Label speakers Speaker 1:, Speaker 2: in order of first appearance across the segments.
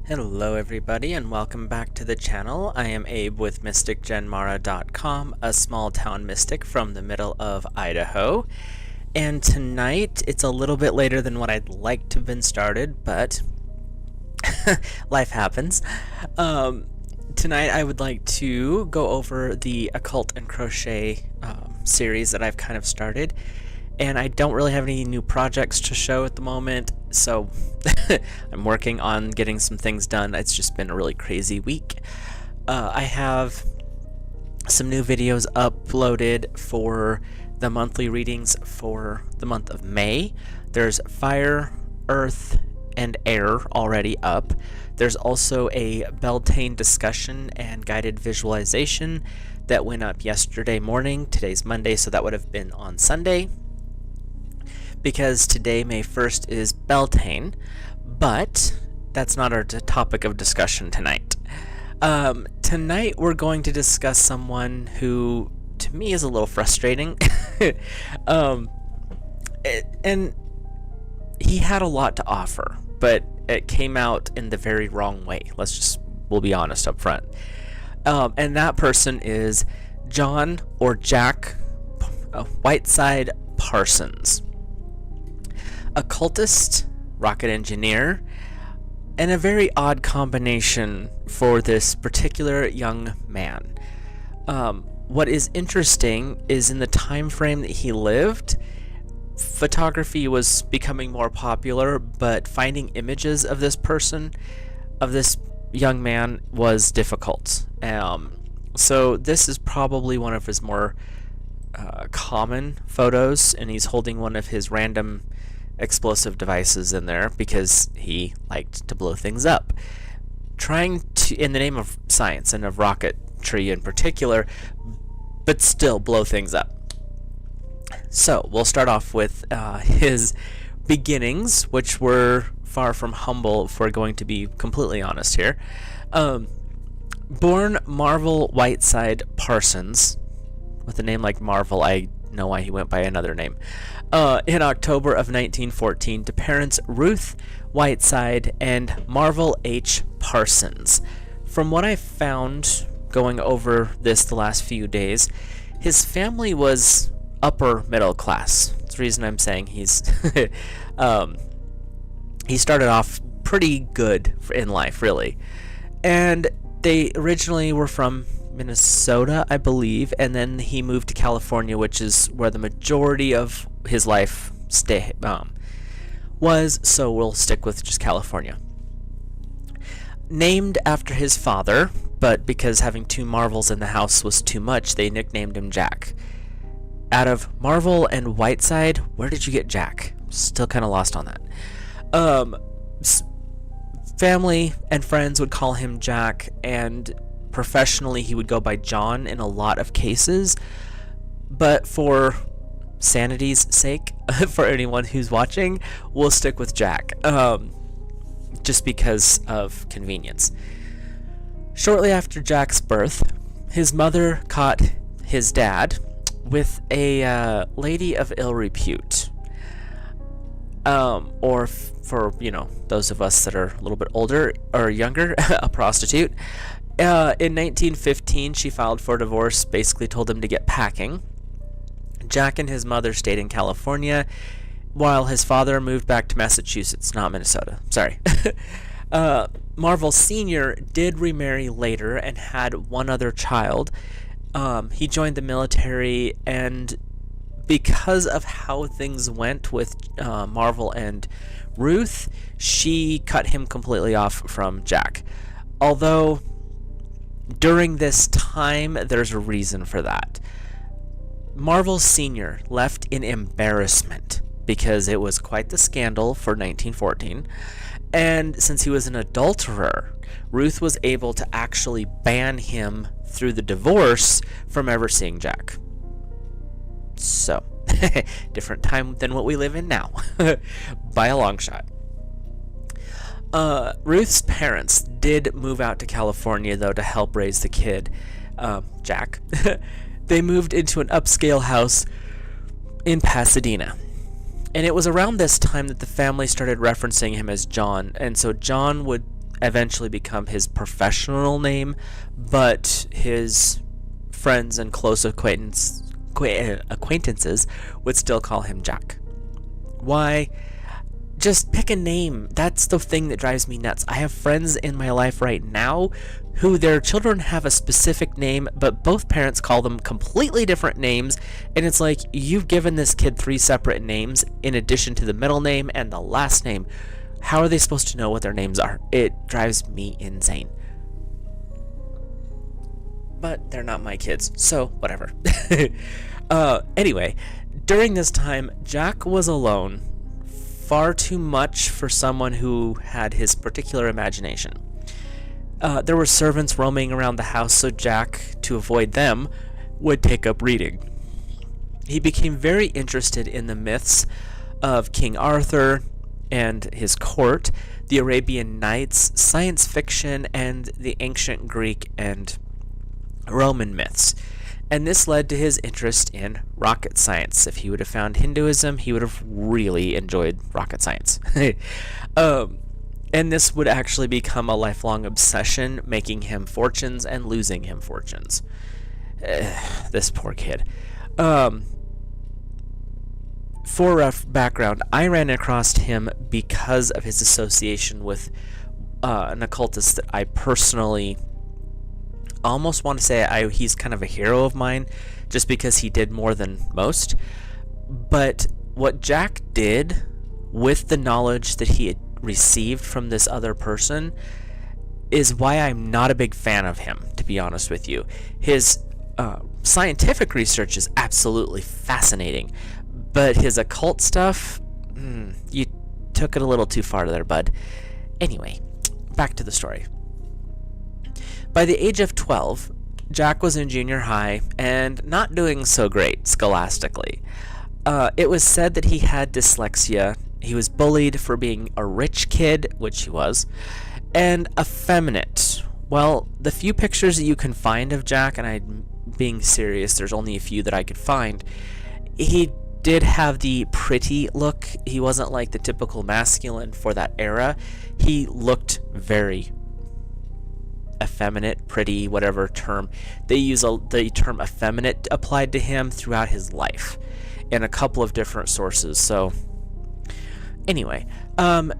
Speaker 1: Hello everybody and welcome back to the channel. I am Abe with MysticGenMara.com, a small town mystic from the middle of Idaho. And tonight, it's a little bit later than what I'd like to have been started, but life happens. Tonight I would like to go over the Occult'n'Crochet series that I've kind of started. And I don't really have any new projects to show at the moment, so I'm working on getting some things done. It's just been a really crazy week. I have some new videos uploaded for the monthly readings for the month of May. There's Fire, Earth, and Air already up. There's also a Beltane discussion and guided visualization that went up yesterday morning. Today's Monday, so that would have been on Sunday, because today, May 1st, is Beltane, but that's not our topic of discussion tonight. Tonight, we're going to discuss someone who, to me, is a little frustrating. And he had a lot to offer, but it came out in the very wrong way. We'll be honest up front. And that person is John or Jack Whiteside Parsons. Occultist, rocket engineer, and a very odd combination for this particular young man. What is interesting is in the time frame that he lived, photography was becoming more popular, but finding images of this person, of this young man, was difficult. So this is probably one of his more common photos, and he's holding one of his random explosive devices in there because he liked to blow things up, trying to, in the name of science and of rocketry in particular, but still blow things up. So we'll start off with his beginnings, which were far from humble, if we're going to be completely honest here. Born Marvel Whiteside Parsons, with a name like Marvel, I know why he went by another name, in October of 1914 to parents Ruth Whiteside and Marvel H. Parsons. From what I found going over this the last few days, his family was upper middle class. That's the reason I'm saying he's he started off pretty good in life, really. And they originally were from Minnesota, I believe, and then he moved to California, which is where the majority of his life was, so we'll stick with just California. Named after his father, but because having two Marvels in the house was too much, they nicknamed him Jack. Out of Marvel and Whiteside, where did you get Jack? Still kind of lost on that. Family and friends would call him Jack, and professionally he would go by John in a lot of cases, but for sanity's sake, for anyone who's watching, we'll stick with Jack, just because of convenience. Shortly after Jack's birth, his mother caught his dad with a lady of ill repute, or for those of us that are a little bit older or younger, a prostitute. In 1915, she filed for divorce, basically told him to get packing. Jack and his mother stayed in California, while his father moved back to Massachusetts, not Minnesota. Sorry. Marvel Sr. did remarry later and had one other child. He joined the military, and because of how things went with Marvel and Ruth, she cut him completely off from Jack. Although during this time, there's a reason for that. Marvel Sr. left in embarrassment because it was quite the scandal for 1914, and since he was an adulterer, Ruth was able to actually ban him through the divorce from ever seeing Jack. So, different time than what we live in now, by a long shot. Ruth's parents did move out to California, though, to help raise the kid, Jack. They moved into an upscale house in Pasadena. And it was around this time that the family started referencing him as John, and so John would eventually become his professional name, but his friends and close acquaintances would still call him Jack. Why? Just pick a name. That's the thing that drives me nuts. I have friends in my life right now who their children have a specific name, but both parents call them completely different names, and it's like, you've given this kid 3 separate names in addition to the middle name and the last name. How are they supposed to know what their names are? It drives me insane. But they're not my kids, so whatever. Anyway, during this time, Jack was alone, far too much for someone who had his particular imagination. There were servants roaming around the house, so Jack, to avoid them, would take up reading. He became very interested in the myths of King Arthur and his court, the Arabian Nights, science fiction, and the ancient Greek and Roman myths. And this led to his interest in rocket science. If he would have found Hinduism, he would have really enjoyed rocket science. And this would actually become a lifelong obsession, making him fortunes and losing him fortunes. This poor kid. For rough background, I ran across him because of his association with an occultist that I personally almost want to say he's kind of a hero of mine, just because he did more than most. But what Jack did with the knowledge that he had received from this other person is why I'm not a big fan of him, to be honest with you. His scientific research is absolutely fascinating, but his occult stuff, you took it a little too far there, bud. Anyway, back to the story. By the age of 12, Jack was in junior high and not doing so great scholastically. It was said that he had dyslexia. He was bullied for being a rich kid, which he was, and effeminate. Well, the few pictures that you can find of Jack, and I'm being serious, there's only a few that I could find, he did have the pretty look. He wasn't like the typical masculine for that era. He looked very effeminate, pretty, whatever term. They use the term effeminate applied to him throughout his life in a couple of different sources. So anyway,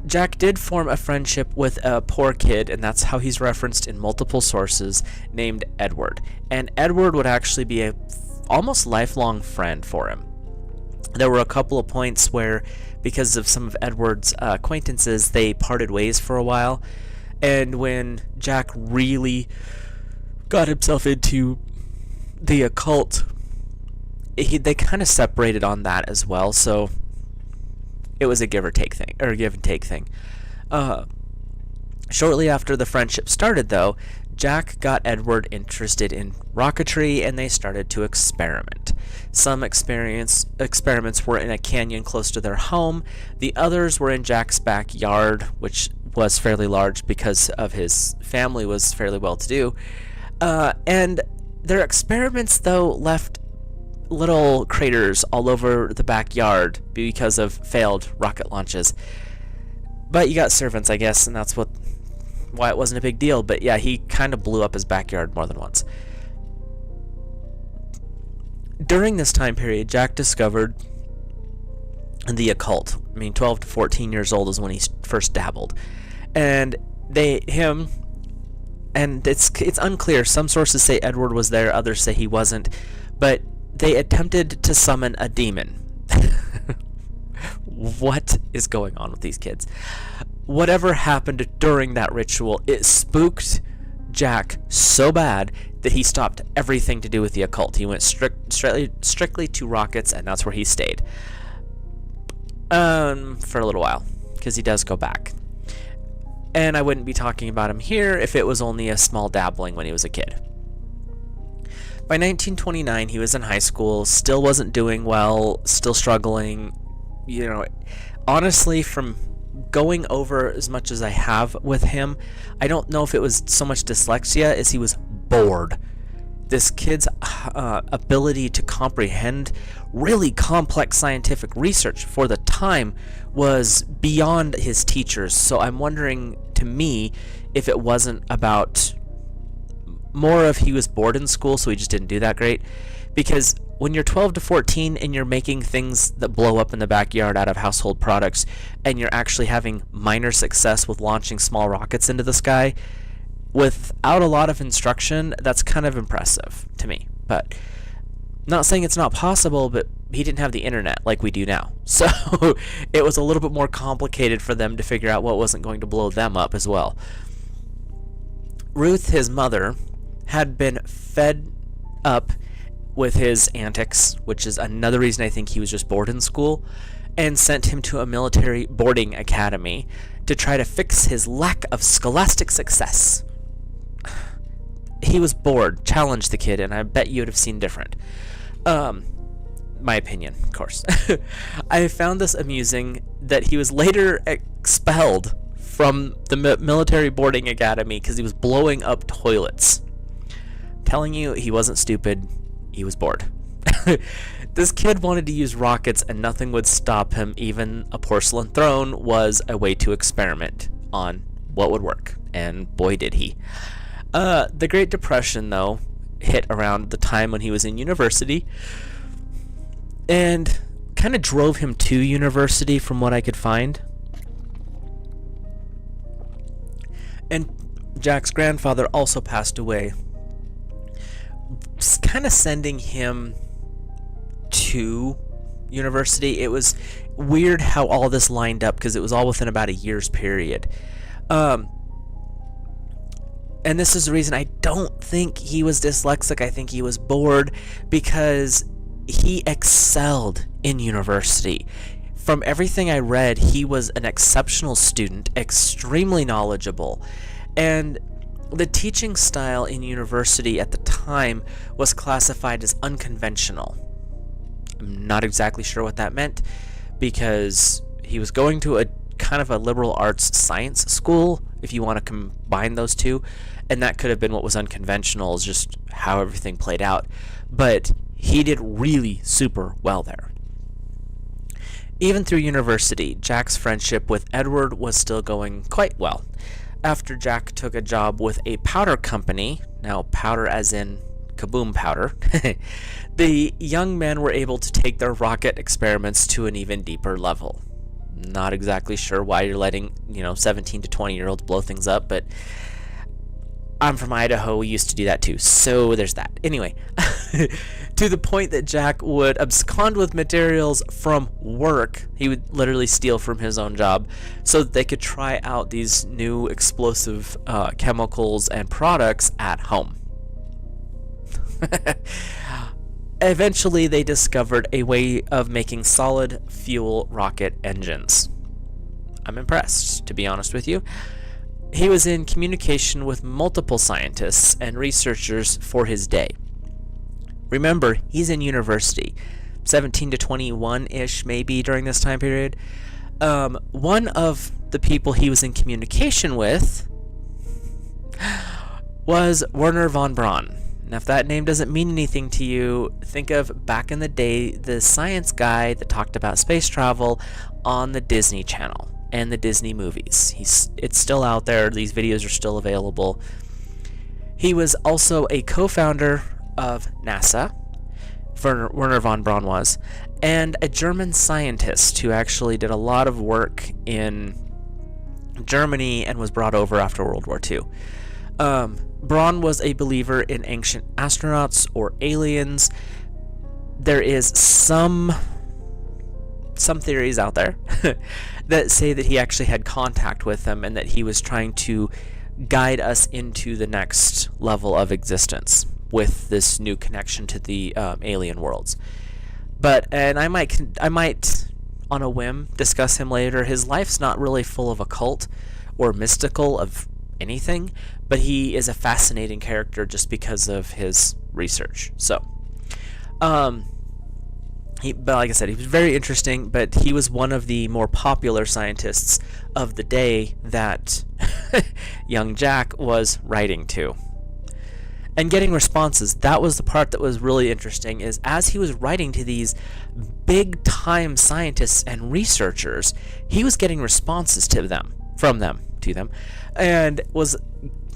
Speaker 1: Jack did form a friendship with a poor kid, and that's how he's referenced in multiple sources, named Edward. And Edward would actually be a almost lifelong friend for him. There were a couple of points where, because of some of Edward's acquaintances, they parted ways for a while. And when Jack really got himself into the occult, they kind of separated on that as well. So it was a give and take thing. Shortly after the friendship started, though, Jack got Edward interested in rocketry, and they started to experiment. Some experiments were in a canyon close to their home. The others were in Jack's backyard, which was fairly large because of his family was fairly well-to-do. And their experiments, though, left little craters all over the backyard because of failed rocket launches. But you got servants, I guess, and that's why it wasn't a big deal. But yeah, he kind of blew up his backyard more than once. During this time period, Jack discovered the occult. 12 to 14 years old is when he first dabbled. And it's unclear. Some sources say Edward was there, others say he wasn't. But they attempted to summon a demon. What is going on with these kids? Whatever happened during that ritual, it spooked Jack so bad that he stopped everything to do with the occult. He went strictly to rockets, and that's where he stayed. For a little while, because he does go back. And I wouldn't be talking about him here if it was only a small dabbling when he was a kid. By 1929, he was in high school, still wasn't doing well, still struggling. Honestly, from going over as much as I have with him, I don't know if it was so much dyslexia as he was bored. This kid's ability to comprehend really complex scientific research for the time was beyond his teachers. So I'm wondering, to me if it wasn't about more of he was bored in school, so he just didn't do that great. Because when you're 12 to 14 and you're making things that blow up in the backyard out of household products, and you're actually having minor success with launching small rockets into the sky without a lot of instruction, that's kind of impressive to me. But not saying it's not possible, but he didn't have the internet like we do now. So it was a little bit more complicated for them to figure out what wasn't going to blow them up as well. Ruth, his mother, had been fed up with his antics, which is another reason I think he was just bored in school, and sent him to a military boarding academy to try to fix his lack of scholastic success. He was bored. Challenged the kid, and I bet you would have seen different. My opinion, of course. I found this amusing that he was later expelled from the military boarding academy because he was blowing up toilets. I'm telling you, he wasn't stupid. He was bored. This kid wanted to use rockets and nothing would stop him. Even a porcelain throne was a way to experiment on what would work. And boy did he. The Great Depression, though, hit around the time when he was in university and kind of drove him to university from what I could find. And Jack's grandfather also passed away, kind of sending him to university. It was weird how all this lined up because it was all within about a year's period. And this is the reason I don't think he was dyslexic. I think he was bored because he excelled in university. From everything I read, he was an exceptional student, extremely knowledgeable, and the teaching style in university at the time was classified as unconventional. I'm not exactly sure what that meant because he was going to a kind of a liberal arts science school, if you want to combine those two, and that could have been what was unconventional, is just how everything played out. But he did really super well there. Even through university, Jack's friendship with Edward was still going quite well. After Jack took a job with a powder company, now powder as in kaboom powder, the young men were able to take their rocket experiments to an even deeper level. Not exactly sure why you're letting, 17 to 20-year-olds blow things up, but I'm from Idaho. We used to do that too, so there's that. Anyway, to the point that Jack would abscond with materials from work. He would literally steal from his own job so that they could try out these new explosive chemicals and products at home. Eventually, they discovered a way of making solid fuel rocket engines. I'm impressed, to be honest with you. He was in communication with multiple scientists and researchers for his day. Remember, he's in university, 17 to 21-ish maybe during this time period. One of the people he was in communication with was Wernher von Braun. Now, if that name doesn't mean anything to you, think of back in the day, the science guy that talked about space travel on the Disney Channel and the Disney movies. It's still out there. These videos are still available. He was also a co-founder of NASA, Wernher von Braun was, and a German scientist who actually did a lot of work in Germany and was brought over after World War II. Braun was a believer in ancient astronauts or aliens. There is some theories out there that say that he actually had contact with them and that he was trying to guide us into the next level of existence with this new connection to the alien worlds. And I might on a whim discuss him later. His life's not really full of occult or mystical of anything, but he is a fascinating character just because of his research. So, but like I said, he was very interesting, but he was one of the more popular scientists of the day that young Jack was writing to. And getting responses, that was the part that was really interesting, is as he was writing to these big-time scientists and researchers, he was getting responses from them, to them, and was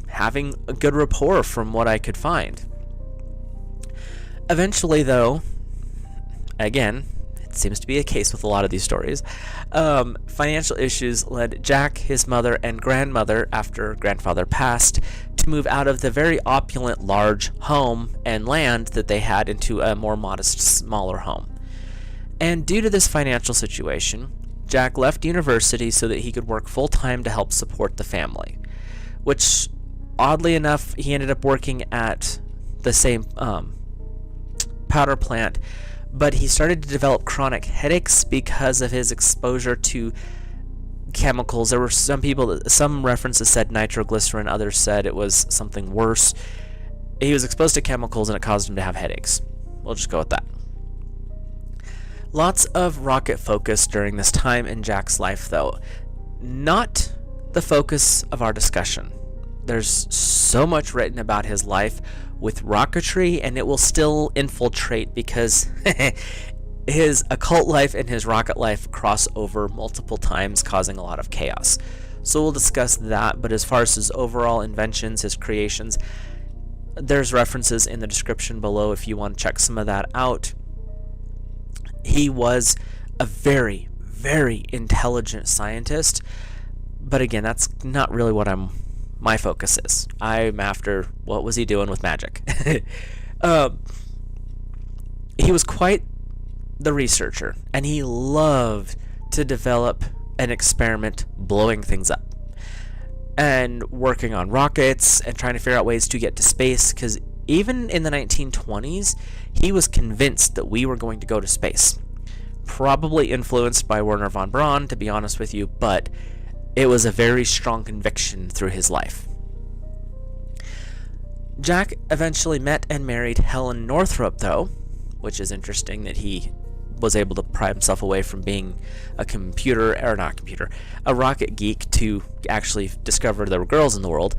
Speaker 1: having a good rapport from what I could find. Eventually, though, again, it seems to be a case with a lot of these stories, financial issues led Jack, his mother, and grandmother, after grandfather passed, to move out of the very opulent large home and land that they had into a more modest, smaller home. And due to this financial situation, Jack left university so that he could work full-time to help support the family, which, oddly enough, he ended up working at the same powder plant, but he started to develop chronic headaches because of his exposure to chemicals. There were some references said nitroglycerin, others said it was something worse. He was exposed to chemicals and it caused him to have headaches. We'll just go with that. Lots of rocket focus during this time in Jack's life, though. Not the focus of our discussion. There's so much written about his life with rocketry, and it will still infiltrate because his occult life and his rocket life cross over multiple times, causing a lot of chaos. So we'll discuss that, but as far as his overall inventions, his creations, there's references in the description below if you want to check some of that out. He was a very, very intelligent scientist, but again, that's not really what my focus is. I'm after what was he doing with magic. He was quite the researcher, and he loved to develop and experiment blowing things up and working on rockets and trying to figure out ways to get to space, because even in the 1920s, he was convinced that we were going to go to space. Probably influenced by Wernher von Braun, to be honest with you, but it was a very strong conviction through his life. Jack eventually met and married Helen Northrop, though, which is interesting that he was able to pry himself away from being a rocket geek to actually discover there were girls in the world.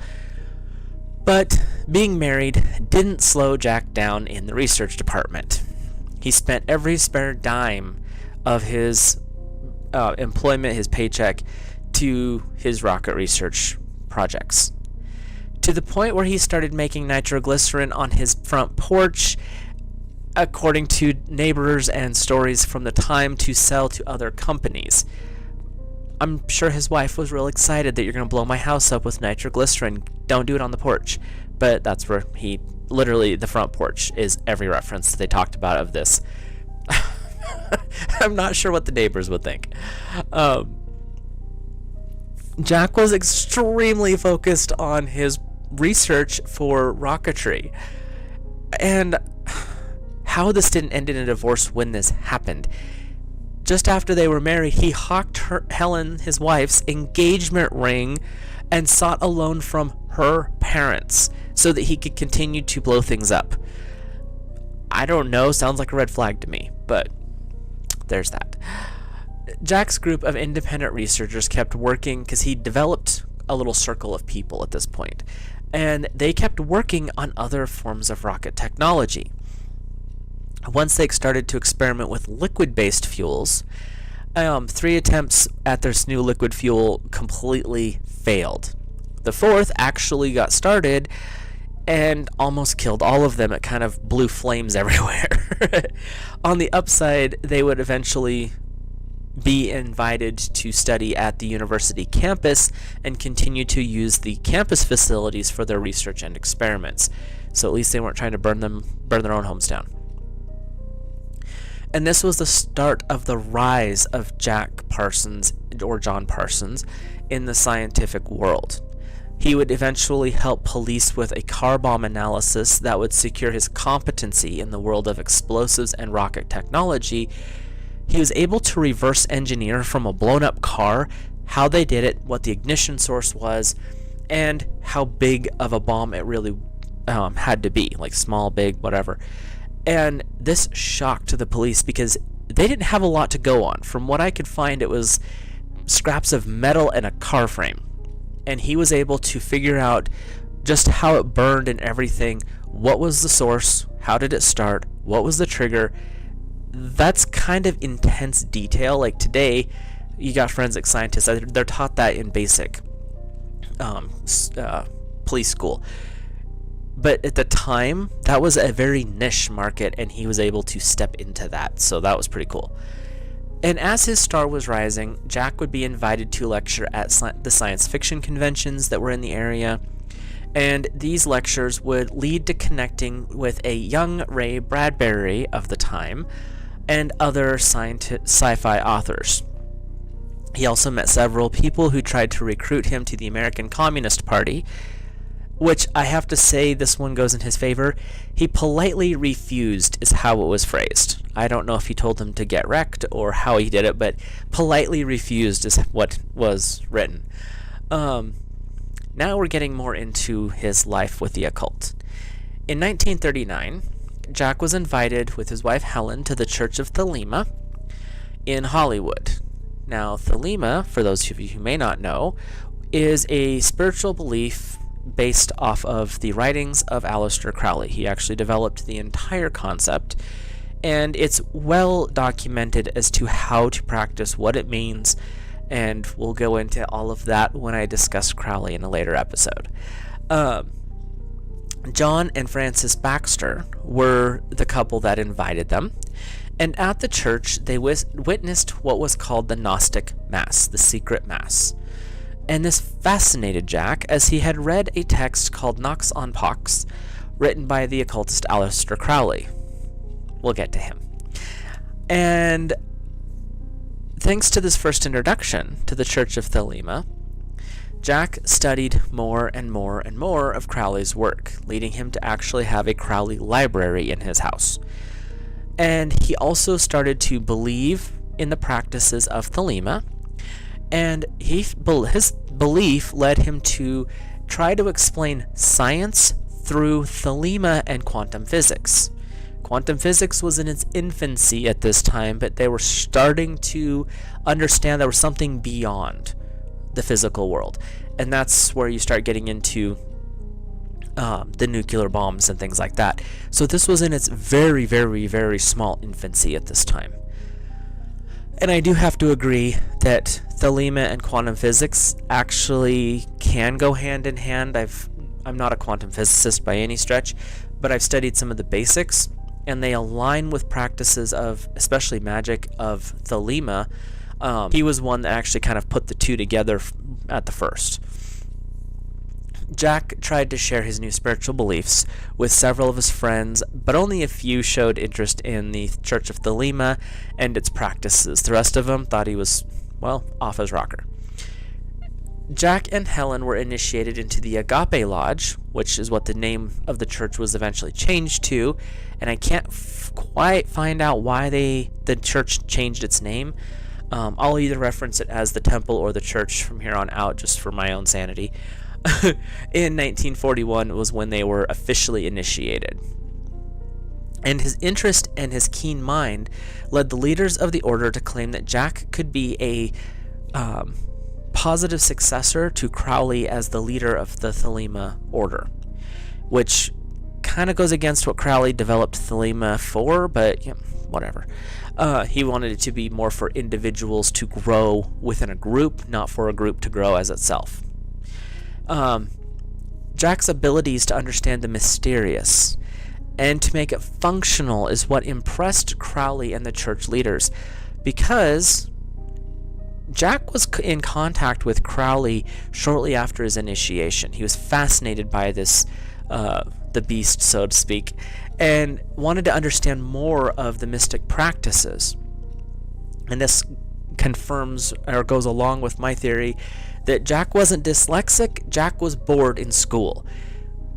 Speaker 1: But being married didn't slow Jack down in the research department. He spent every spare dime of his employment, his paycheck, to his rocket research projects, to the point where he started making nitroglycerin on his front porch, according to neighbors and stories from the time, to sell to other companies. I'm sure his wife was real excited that you're going to blow my house up with nitroglycerin. Don't do it on the porch. But that's where literally, the front porch is every reference that they talked about of this. I'm not sure what the neighbors would think. Jack was extremely focused on his research for rocketry. And how this didn't end in a divorce when this happened. Just after they were married, he hawked Helen, his wife's, engagement ring and sought a loan from her parents so that he could continue to blow things up. I don't know, sounds like a red flag to me, but there's that. Jack's group of independent researchers kept working because he developed a little circle of people at this point, and they kept working on other forms of rocket technology. Once they started to experiment with liquid-based fuels, 3 attempts at this new liquid fuel completely failed. The 4th actually got started and almost killed all of them. It kind of blew flames everywhere. On the upside, they would eventually be invited to study at the university campus and continue to use the campus facilities for their research and experiments. So at least they weren't trying to burn their own homes down. And this was the start of the rise of Jack Parsons, or John Parsons, in the scientific world. He would eventually help police with a car bomb analysis that would secure his competency in the world of explosives and rocket technology. He was able to reverse engineer from a blown up car how they did it, what the ignition source was, and how big of a bomb it really had to be, like small, big, whatever. And this shocked the police because they didn't have a lot to go on. From what I could find, it was scraps of metal and a car frame. And he was able to figure out just how it burned and everything. What was the source? How did it start? What was the trigger? That's kind of intense detail. Like today, you got forensic scientists, they're taught that in basic. police school. But at the time, that was a very niche market, and he was able to step into that, so that was pretty cool. And as his star was rising, Jack would be invited to lecture at the science fiction conventions that were in the area, and these lectures would lead to connecting with a young Ray Bradbury of the time and other sci-fi authors. He also met several people who tried to recruit him to the American Communist Party, which I have to say this one goes in his favor. He politely refused is how it was phrased. I don't know if he told them to get wrecked or how he did it, but politely refused is what was written. Now we're getting more into his life with the occult. In 1939, Jack was invited with his wife Helen to the Church of Thelema in Hollywood. Now, Thelema, for those of you who may not know, is a spiritual belief based off of the writings of Aleister Crowley. He actually developed the entire concept, and it's well documented as to how to practice, what it means, and we'll go into all of that when I discuss Crowley in a later episode. John and Frances Baxter were the couple that invited them, and at the church they witnessed what was called the Gnostic Mass, the secret Mass. And this fascinated Jack, as he had read a text called Nox on Pox, written by the occultist Aleister Crowley. We'll get to him. And thanks to this first introduction to the Church of Thelema, Jack studied more and more and more of Crowley's work, leading him to actually have a Crowley library in his house. And he also started to believe in the practices of Thelema, and his belief led him to try to explain science through Thelema and quantum physics. Quantum physics was in its infancy at this time, but they were starting to understand there was something beyond the physical world. And that's where you start getting into the nuclear bombs and things like that. So this was in its very, very, very small infancy at this time. And I do have to agree that Thelema and quantum physics actually can go hand in hand. I'm not a quantum physicist by any stretch, but I've studied some of the basics, and they align with practices of, especially magic, of Thelema. He was one that actually kind of put the two together at the first. Jack tried to share his new spiritual beliefs with several of his friends, but only a few showed interest in the Church of Thelema and its practices. The rest of them thought he was, well, off his rocker. Jack and Helen were initiated into the Agape Lodge, which is what the name of the church was eventually changed to, and I can't quite find out why the church changed its name. I'll either reference it as the temple or the church from here on out, just for my own sanity. In 1941 was when they were officially initiated. And his interest and his keen mind led the leaders of the order to claim that Jack could be a positive successor to Crowley as the leader of the Thelema order, which kind of goes against what Crowley developed Thelema for, but yeah, whatever. He wanted it to be more for individuals to grow within a group, not for a group to grow as itself. Jack's abilities to understand the mysterious and to make it functional is what impressed Crowley and the church leaders, because Jack was in contact with Crowley shortly after his initiation. He was fascinated by this, the beast, so to speak, and wanted to understand more of the mystic practices. And this confirms or goes along with my theory that Jack wasn't dyslexic, Jack was bored in school,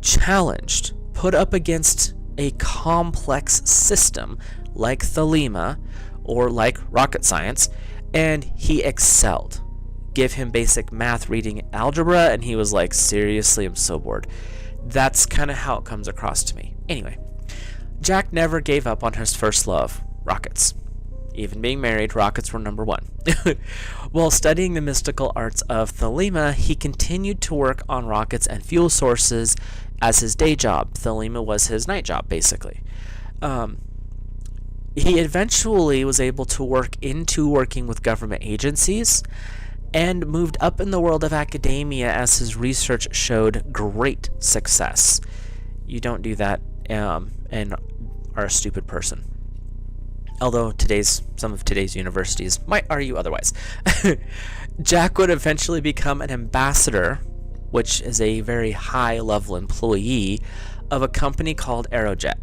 Speaker 1: challenged, put up against a complex system like Thelema or like rocket science, and he excelled. Give him basic math, reading, algebra, and he was like, seriously, I'm so bored. That's kind of how it comes across to me. Anyway, Jack never gave up on his first love, rockets. Even being married, rockets were number one. While studying the mystical arts of Thelema, he continued to work on rockets and fuel sources as his day job. Thelema was his night job, basically. He eventually was able to work into working with government agencies, and moved up in the world of academia as his research showed great success. You don't do that and are a stupid person. Although some of today's universities might argue otherwise. Jack would eventually become an ambassador, which is a very high-level employee of a company called Aerojet.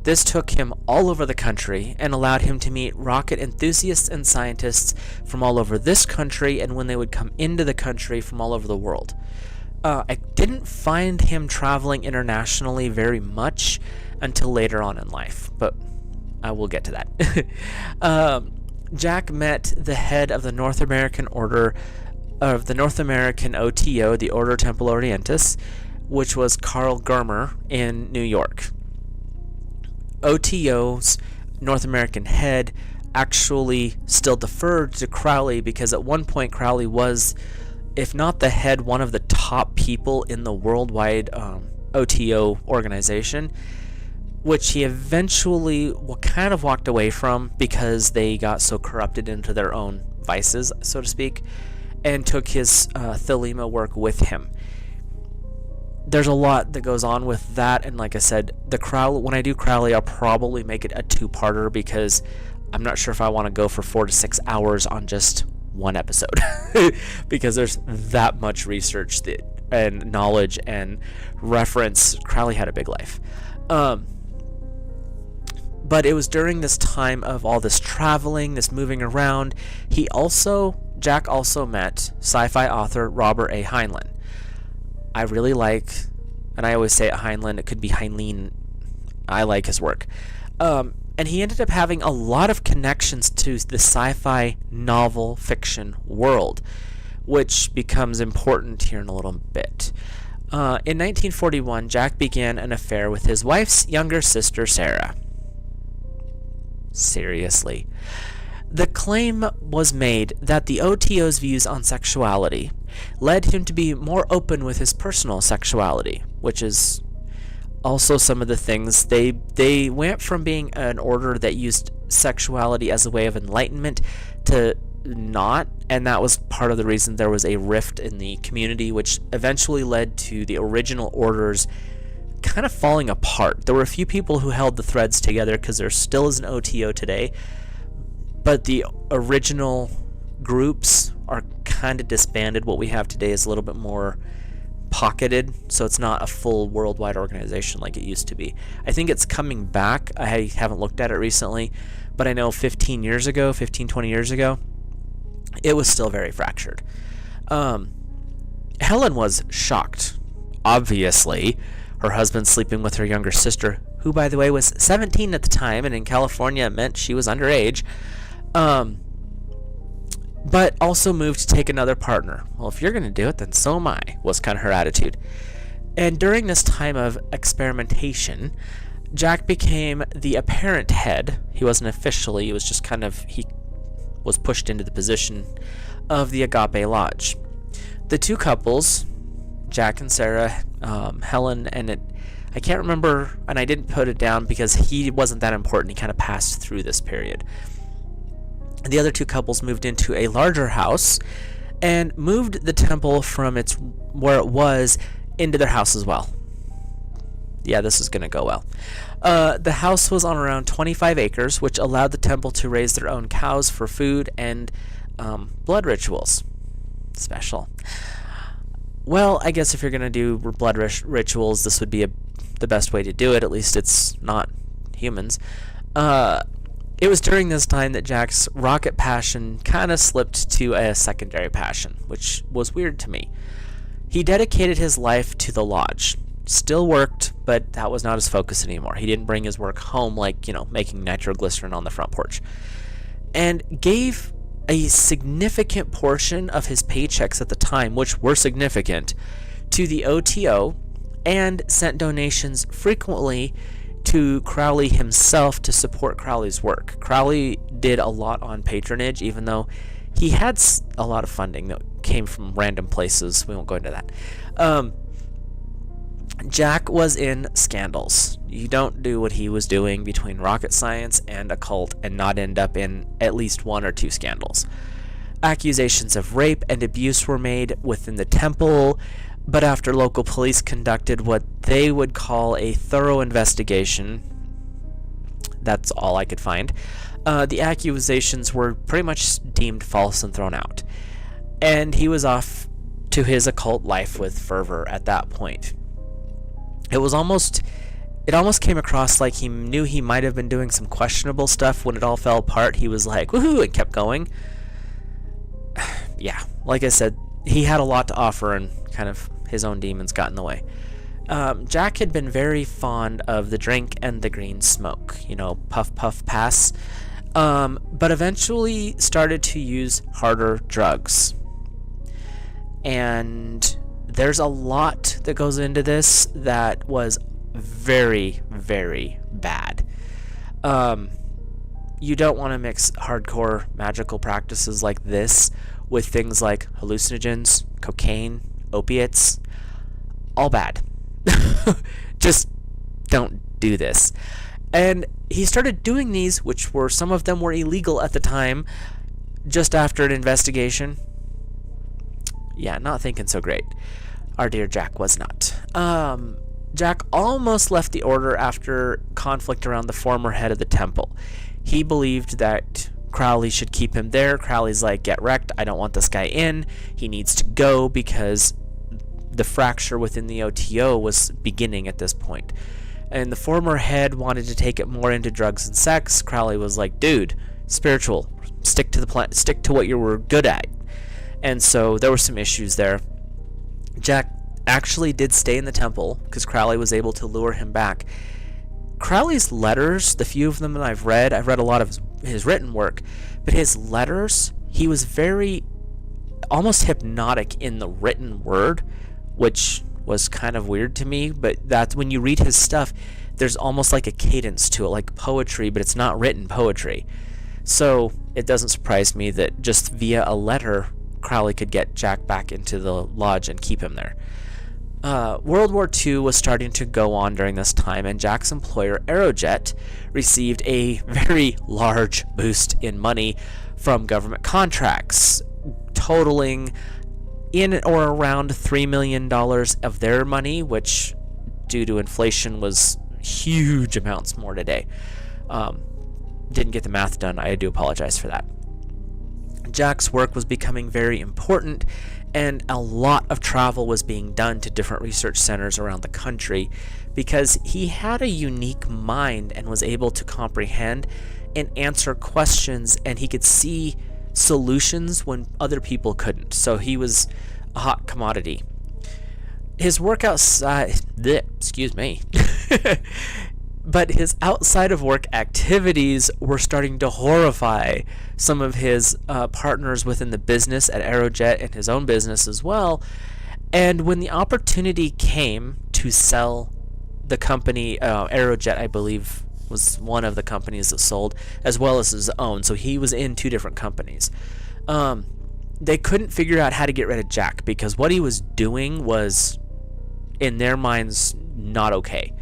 Speaker 1: This took him all over the country and allowed him to meet rocket enthusiasts and scientists from all over this country, and when they would come into the country, from all over the world. I didn't find him traveling internationally very much until later on in life, but I will get to that. Jack met the head of the North American Order of the North American OTO, the Order Templi Orientis, which was Carl Germer in New York. OTO's North American head actually still deferred to Crowley because at one point Crowley was, if not the head, one of the top people in the worldwide OTO organization, which he eventually kind of walked away from because they got so corrupted into their own vices, so to speak, and took his Thelema work with him. There's a lot that goes on with that, and like I said, when I do Crowley, I'll probably make it a two-parter because I'm not sure if I want to go for 4 to 6 hours on just one episode because there's that much research and knowledge and reference. Crowley had a big life. But it was during this time of all this traveling, this moving around, Jack also met sci-fi author Robert A. Heinlein. I really like, and I always say Heinlein, it could be Heinlein. I like his work. And he ended up having a lot of connections to the sci-fi novel fiction world, which becomes important here in a little bit. In 1941, Jack began an affair with his wife's younger sister, Sarah. Seriously. The claim was made that the OTO's views on sexuality led him to be more open with his personal sexuality, which is also some of the things. They went from being an order that used sexuality as a way of enlightenment to not, and that was part of the reason there was a rift in the community, which eventually led to the original orders kind of falling apart. There were a few people who held the threads together because there still is an OTO today, but the original groups are kind of disbanded. What we have today is a little bit more pocketed, so it's not a full worldwide organization like it used to be. I think it's coming back. I haven't looked at it recently, but I know 20 years ago, it was still very fractured. Helen was shocked. Obviously, her husband sleeping with her younger sister, who, by the way, was 17 at the time, and in California it meant she was underage, but also moved to take another partner. Well, if you're going to do it, then so am I, was kind of her attitude. And during this time of experimentation, Jack became the apparent head. He wasn't officially, he was just kind of, he was pushed into the position of the Agape Lodge. The two couples, Jack and Sarah, Helen, and I can't remember, and I didn't put it down because he wasn't that important. He kind of passed through this period. The other two couples moved into a larger house and moved the temple from where it was into their house as well. Yeah, this is going to go well. The house was on around 25 acres, which allowed the temple to raise their own cows for food and blood rituals. Special. Well, I guess if you're going to do blood rituals, this would be the best way to do it. At least it's not humans. It was during this time that Jack's rocket passion kind of slipped to a secondary passion, which was weird to me. He dedicated his life to the lodge. Still worked, but that was not his focus anymore. He didn't bring his work home like, making nitroglycerin on the front porch. And gave a significant portion of his paychecks at the time, which were significant, to the OTO, and sent donations frequently to Crowley himself to support Crowley's work. Crowley did a lot on patronage, even though he had a lot of funding that came from random places. We won't go into that. Jack was in scandals. You don't do what he was doing between rocket science and occult and not end up in at least one or two scandals. Accusations of rape and abuse were made within the temple, but after local police conducted what they would call a thorough investigation, that's all I could find, the accusations were pretty much deemed false and thrown out. And he was off to his occult life with fervor at that point. It almost came across like he knew he might have been doing some questionable stuff. When it all fell apart, he was like, woohoo, and kept going. Yeah, like I said, he had a lot to offer, and kind of his own demons got in the way. Jack had been very fond of the drink and the green smoke, puff, puff, pass, but eventually started to use harder drugs. And there's a lot that goes into this that was very, very bad. You don't want to mix hardcore magical practices like this with things like hallucinogens, cocaine, opiates. All bad. Just don't do this. And he started doing these, which were, some of them were illegal at the time, just after an investigation. Yeah, not thinking so great. Our dear Jack was not. Jack almost left the order after conflict around the former head of the temple. He believed that Crowley should keep him there. Crowley's like, get wrecked, I don't want this guy in. He needs to go because the fracture within the OTO was beginning at this point. And the former head wanted to take it more into drugs and sex. Crowley was like, dude, spiritual, stick to the plan, stick to what you were good at. And so there were some issues there. Jack actually did stay in the temple because Crowley was able to lure him back. Crowley's letters, the few of them that I've read a lot of his written work, but his letters, he was very almost hypnotic in the written word, which was kind of weird to me, but that's when you read his stuff, there's almost like a cadence to it, like poetry, but it's not written poetry. So it doesn't surprise me that just via a letter, Crowley could get Jack back into the lodge and keep him there. World War II was starting to go on during this time, and Jack's employer, Aerojet, received a very large boost in money from government contracts, totaling in or around $3 million of their money, which, due to inflation, was huge amounts more today. Didn't get the math done. I do apologize for that. Jack's work was becoming very important, and a lot of travel was being done to different research centers around the country because he had a unique mind and was able to comprehend and answer questions, and he could see solutions when other people couldn't. So he was a hot commodity. His work outside, excuse me, but his outside of work activities were starting to horrify some of his partners within the business at Aerojet and his own business as well. And when the opportunity came to sell the company, Aerojet, I believe, was one of the companies that sold, as well as his own. So he was in two different companies. They couldn't figure out how to get rid of Jack because what he was doing was, in their minds, not okay.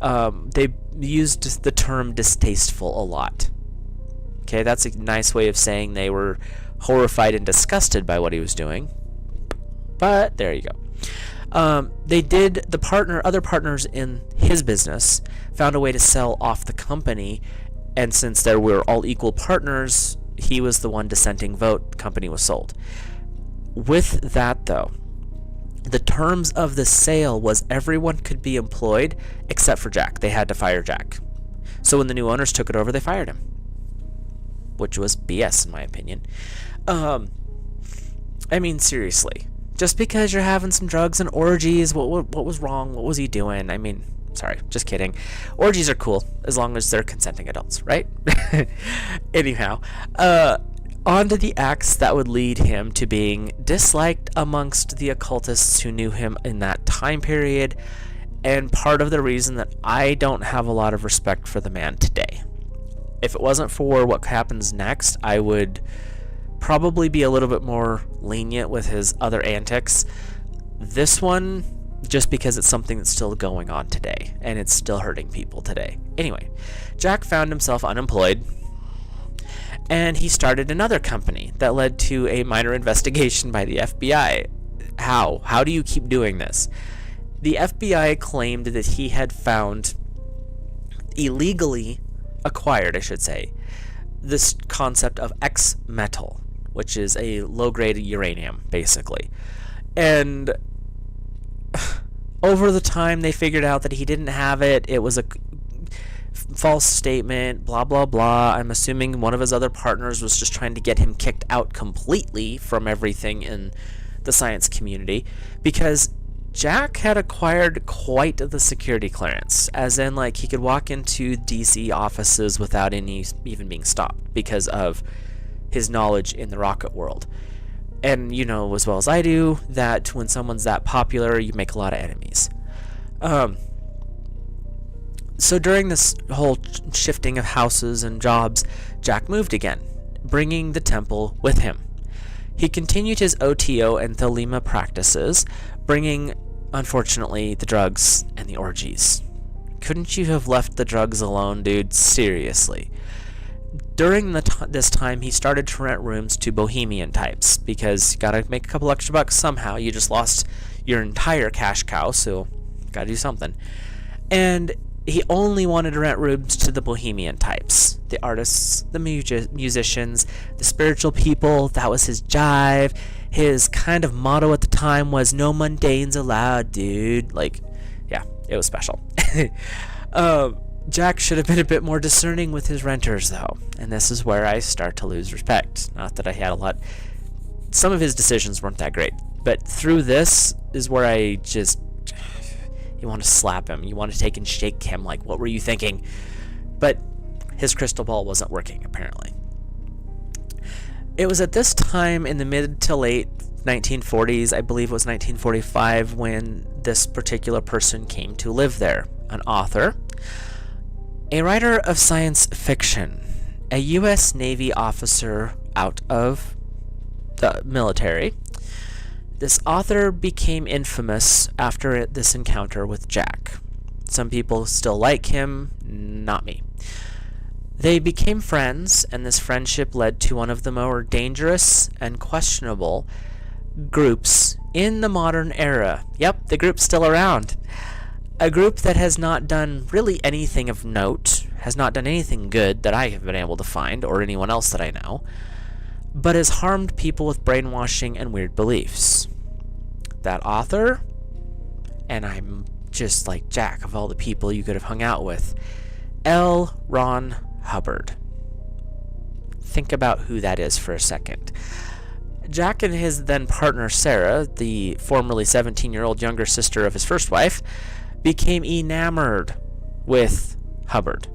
Speaker 1: They used the term distasteful a lot. Okay, that's a nice way of saying they were horrified and disgusted by what he was doing. But there you go. Other partners in his business found a way to sell off the company, and since they were all equal partners, he was the one dissenting vote. The company was sold. With that, though, the terms of the sale was everyone could be employed except for Jack. They had to fire Jack. So when the new owners took it over, they fired him, which was BS in my opinion. I mean, seriously, just because you're having some drugs and orgies, what was wrong? What was he doing? I mean, sorry, just kidding. Orgies are cool as long as they're consenting adults, right? Anyhow, on to the acts that would lead him to being disliked amongst the occultists who knew him in that time period, and part of the reason that I don't have a lot of respect for the man today. If it wasn't for what happens next, I would probably be a little bit more lenient with his other antics. This one, just because it's something that's still going on today, and it's still hurting people today. Anyway, Jack found himself unemployed, And he started another company that led to a minor investigation by the FBI. How? How do you keep doing this? The FBI claimed that he had found, illegally acquired, I should say, this concept of X metal, which is a low-grade uranium, basically. And over the time, they figured out that he didn't have it. It was a false statement, blah, blah, blah. I'm assuming one of his other partners was just trying to get him kicked out completely from everything in the science community, because Jack had acquired quite the security clearance, as in, like, he could walk into DC offices without even being stopped because of his knowledge in the rocket world. And you know as well as I do that when someone's that popular, you make a lot of enemies. So during this whole shifting of houses and jobs, Jack moved again, bringing the temple with him. He continued his OTO and Thelema practices, bringing, unfortunately, the drugs and the orgies. Couldn't you have left the drugs alone, dude? Seriously. During this time, he started to rent rooms to bohemian types, because you gotta make a couple extra bucks somehow. You just lost your entire cash cow, so gotta do something. And he only wanted to rent rooms to the bohemian types. The artists, the musicians, the spiritual people. That was his jive. His kind of motto at the time was, no mundanes allowed, dude. Like, yeah, it was special. Jack should have been a bit more discerning with his renters, though. And this is where I start to lose respect. Not that I had a lot. Some of his decisions weren't that great. But through this is where I just... You want to slap him. You want to take and shake him. Like, what were you thinking? But his crystal ball wasn't working, apparently. It was at this time in the mid to late 1940s, I believe it was 1945, when this particular person came to live there. An author, a writer of science fiction, a U.S. Navy officer out of the military. This author became infamous after this encounter with Jack. Some people still like him, not me. They became friends, and this friendship led to one of the more dangerous and questionable groups in the modern era. Yep, the group's still around. A group that has not done really anything of note, has not done anything good that I have been able to find, or anyone else that I know, but has harmed people with brainwashing and weird beliefs. That author, and I'm just like, Jack, of all the people you could have hung out with, L. Ron Hubbard. Think about who that is for a second. Jack and his then partner Sarah, the formerly 17-year-old younger sister of his first wife, became enamored with Hubbard.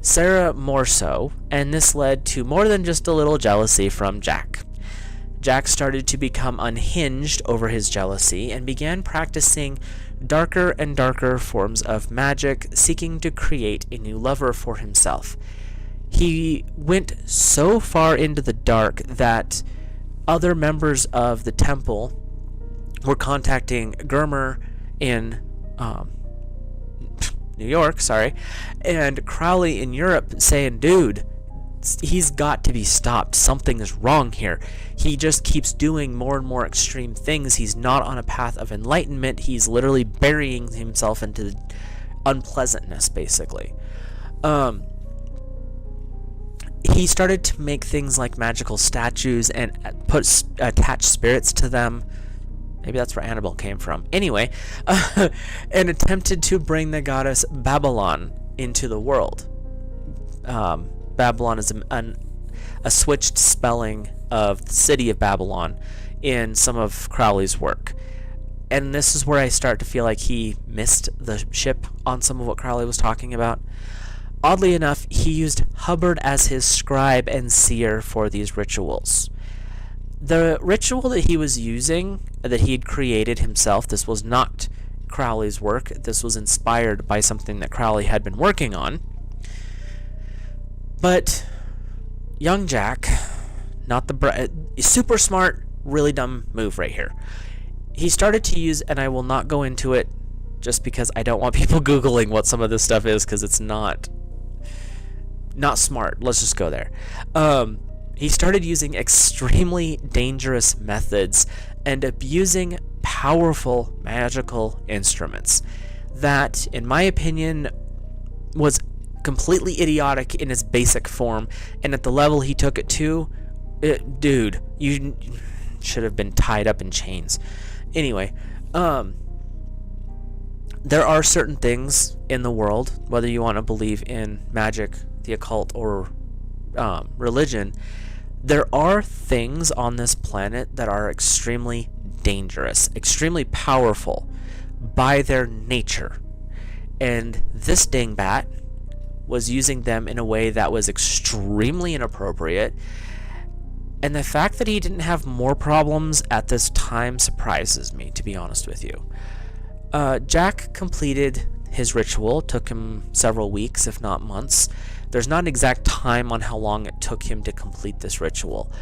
Speaker 1: Sarah more so, and this led to more than just a little jealousy from Jack. Jack started to become unhinged over his jealousy and began practicing darker and darker forms of magic, seeking to create a new lover for himself. He went so far into the dark that other members of the temple were contacting Germer in New York, and Crowley in Europe saying, dude, he's got to be stopped. Something is wrong here. He just keeps doing more and more extreme things. He's not on a path of enlightenment. He's literally burying himself into unpleasantness, basically. He started to make things like magical statues and attach spirits to them. Maybe that's where Annabelle came from. Anyway, and attempted to bring the goddess Babylon into the world. Babylon is a switched spelling of the city of Babylon in some of Crowley's work. And this is where I start to feel like he missed the ship on some of what Crowley was talking about. Oddly enough, he used Hubbard as his scribe and seer for these rituals. The ritual that he was using, that he had created himself, this was not Crowley's work. This was inspired by something that Crowley had been working on. But young Jack, not the super smart, really dumb move right here. He started to use, and I will not go into it just because I don't want people Googling what some of this stuff is, because it's not not smart. Let's just go there. He started using extremely dangerous methods and abusing powerful magical instruments that, in my opinion, was completely idiotic in its basic form, and at the level he took it to, dude, you should have been tied up in chains. Anyway, there are certain things in the world, whether you want to believe in magic, the occult, or religion, there are things on this planet that are extremely dangerous, extremely powerful by their nature. And this dingbat was using them in a way that was extremely inappropriate. And the fact that he didn't have more problems at this time surprises me, to be honest with you. Jack completed his ritual. Took him several weeks, if not months. There's not an exact time on how long it took him to complete this ritual,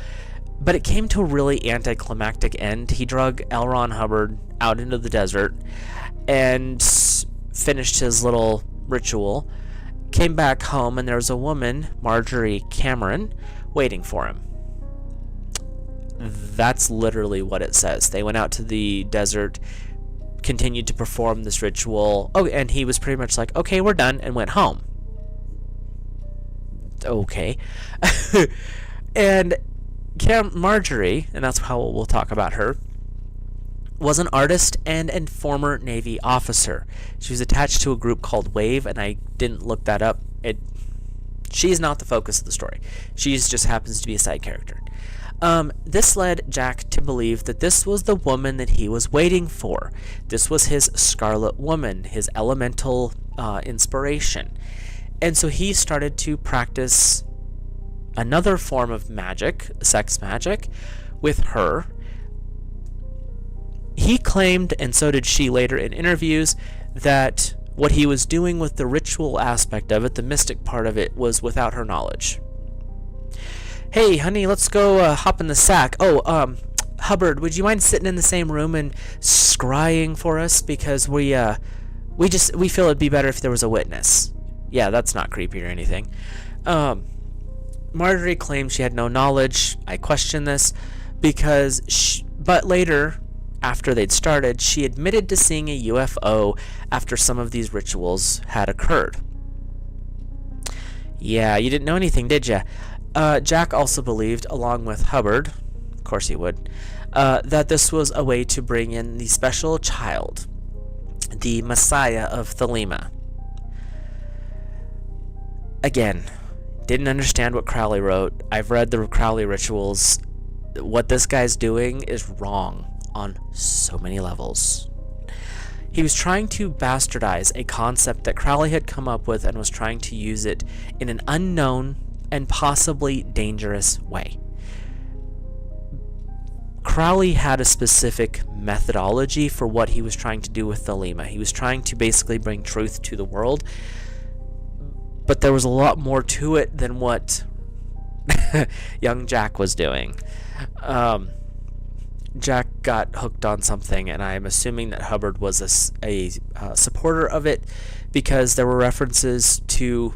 Speaker 1: but it came to a really anticlimactic end. He drug L. Ron Hubbard out into the desert and finished his little ritual, came back home, and there was a woman, Marjorie Cameron, waiting for him. That's literally what it says. They went out to the desert, continued to perform this ritual. Oh, and he was pretty much like, okay, we're done, and went home. Okay. And Marjorie, and that's how we'll talk about her, was an artist and former Navy officer. She was attached to a group called WAVE, and I didn't look that up. She's not the focus of the story. She just happens to be a side character. This led Jack to believe that this was the woman that he was waiting for. This was his Scarlet Woman, his elemental inspiration. And so he started to practice another form of magic, sex magic, with her. He claimed, and so did she later in interviews, that what he was doing with the ritual aspect of it, the mystic part of it, was without her knowledge. Hey, honey, let's go hop in the sack. Oh, Hubbard, would you mind sitting in the same room and scrying for us? Because we feel it'd be better if there was a witness. Yeah, that's not creepy or anything. Marjorie claimed she had no knowledge. I question this because but later, after they'd started, she admitted to seeing a UFO after some of these rituals had occurred. Yeah, you didn't know anything, did ya? Jack also believed, along with Hubbard, of course he would, that this was a way to bring in the special child, the Messiah of Thelema. Again, didn't understand what Crowley wrote. I've read the Crowley rituals. What this guy's doing is wrong on so many levels. He was trying to bastardize a concept that Crowley had come up with and was trying to use it in an unknown and possibly dangerous way. Crowley had a specific methodology for what he was trying to do with Thelema. He was trying to basically bring truth to the world, but there was a lot more to it than what young Jack was doing. Jack got hooked on something, and I'm assuming that Hubbard was a supporter of it, because there were references to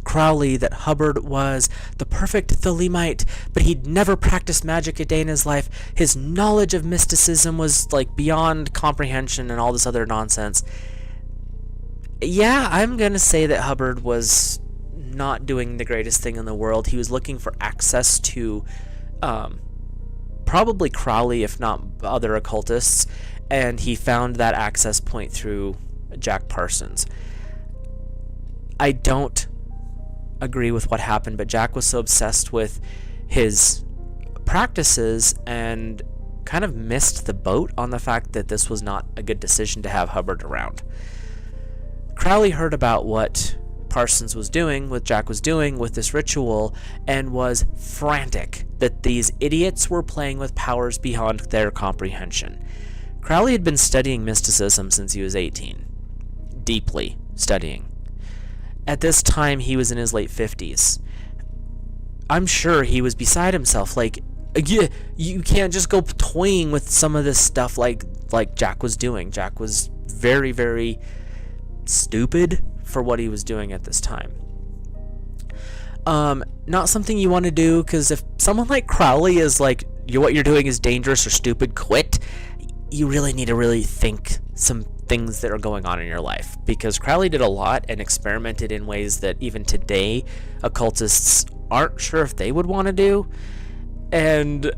Speaker 1: Crowley that Hubbard was the perfect Thelemite, but he'd never practiced magic a day in his life. His knowledge of mysticism was like beyond comprehension and all this other nonsense. Yeah, I'm gonna say that Hubbard was not doing the greatest thing in the world. He was looking for access to probably Crowley, if not other occultists, and he found that access point through Jack Parsons. I don't agree with what happened, but Jack was so obsessed with his practices and kind of missed the boat on the fact that this was not a good decision to have Hubbard around. Crowley heard about what Parsons was doing, what Jack was doing with this ritual, and was frantic that these idiots were playing with powers beyond their comprehension. Crowley had been studying mysticism since he was 18, deeply studying. At this time, he was in his late 50s. I'm sure he was beside himself, like, yeah, you can't just go toying with some of this stuff like Jack was doing. Jack was very, very stupid for what he was doing at this time. Not something you want to do, because if someone like Crowley is like, what you're doing is dangerous or stupid, quit, you really need to really think some things that are going on in your life, because Crowley did a lot and experimented in ways that even today occultists aren't sure if they would want to do. And